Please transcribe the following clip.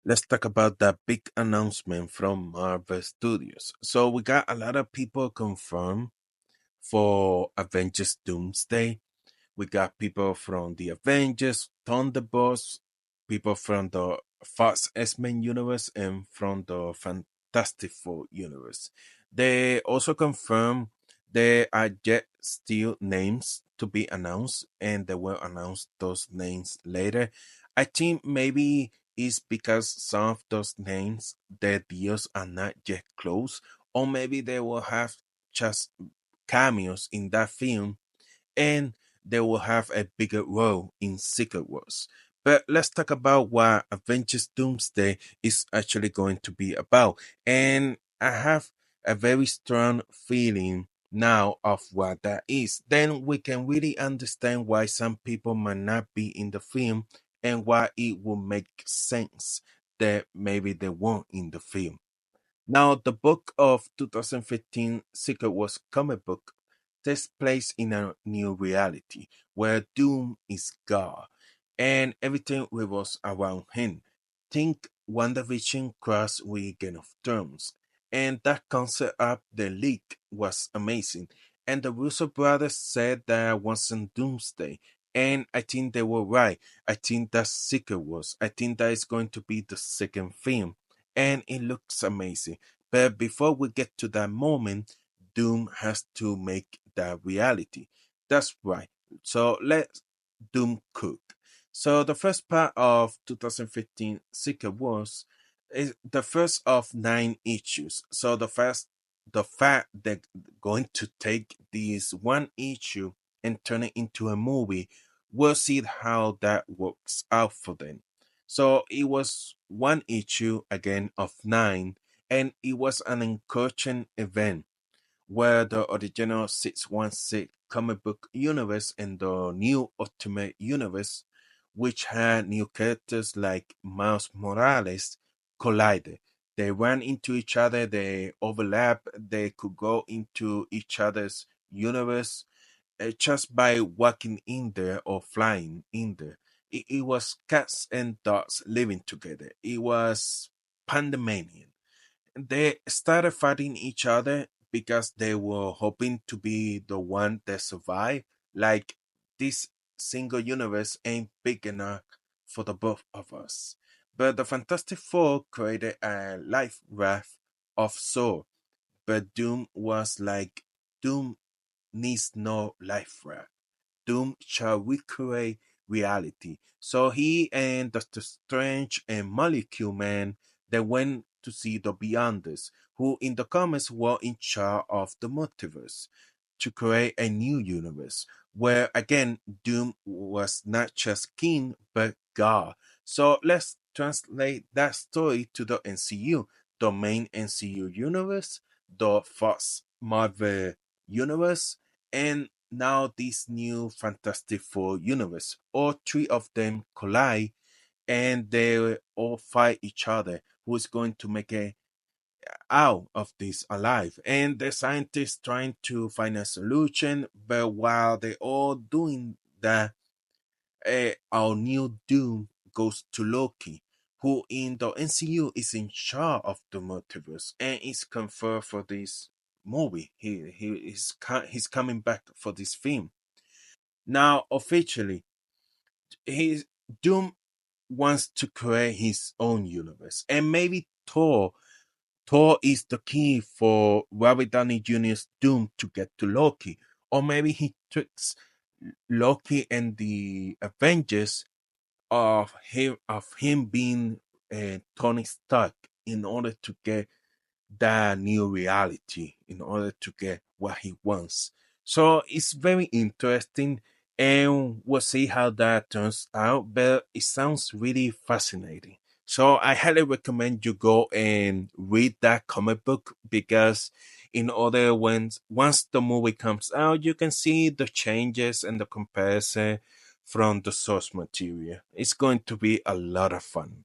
let's talk about that big announcement from Marvel Studios. So we got a lot of people confirmed for Avengers Doomsday. We got people from the Avengers, Thunderbolts, people from the Fox X-Men universe, and from the Fantastic Four universe. They also confirmed there are yet still names to be announced, and they will announce those names later. I think maybe it's because some of those names, their deals are not yet closed, or maybe they will have just cameos in that film and they will have a bigger role in Secret Wars. But let's talk about what Avengers Doomsday is actually going to be about. And I have a very strong feeling now of what that is. Then we can really understand why some people might not be in the film and why it will make sense that maybe they weren't in the film. Now, the book of 2015 Secret Wars comic book takes place in a new reality where Doom is God and everything revolves around him. Think WandaVision crossed with Game of Thrones, and that concept of the leak was amazing. And the Russo brothers said that wasn't Doomsday, and I think they were right. I think that's Secret Wars. I think that is going to be the second film, and it looks amazing. But before we get to that moment, Doom has to make that reality. That's right. So let Doom cook. So the first part of 2015 Secret Wars is the first of 9 issues. So the fact they're going to take this one issue and turn it into a movie, we'll see how that works out for them. So it was one issue again of 9, and it was an encouraging event where the original 616 comic book universe and the new Ultimate Universe, which had new characters like Miles Morales, collided. They ran into each other, they overlap, they could go into each other's universe just by walking in there or flying in there. It was cats and dogs living together. It was pandemonium. They started fighting each other because they were hoping to be the one that survived. Like this single universe ain't big enough for the both of us. But the Fantastic Four created a life raft of Sword. But Doom was like, Doom needs no life raft. Doom shall recreate reality. So he and Doctor Strange and Molecule Man they went to see the Beyonders, who in the comics were in charge of the multiverse, to create a new universe where again Doom was not just king but God. So let's translate that story to the MCU, the main MCU universe, the Fox Marvel universe, and now this new Fantastic Four universe. All three of them collide and they all fight each other. Who's going to make a out of this alive? And the scientists trying to find a solution, but while they all doing that, our new Doom goes to Loki, who in the MCU is in charge of the multiverse and is confirmed for this movie. He's coming back for this film. Now, officially, his Doom wants to create his own universe, and maybe Thor is the key for Robert Downey Jr.'s Doom to get to Loki, or maybe he tricks Loki and the Avengers of him being Tony Stark in order to get that new reality in order to get what he wants. So it's very interesting and we'll see how that turns out, but it sounds really fascinating. So I highly recommend you go and read that comic book because in order once the movie comes out, you can see the changes and the comparison from the source material. It's going to be a lot of fun.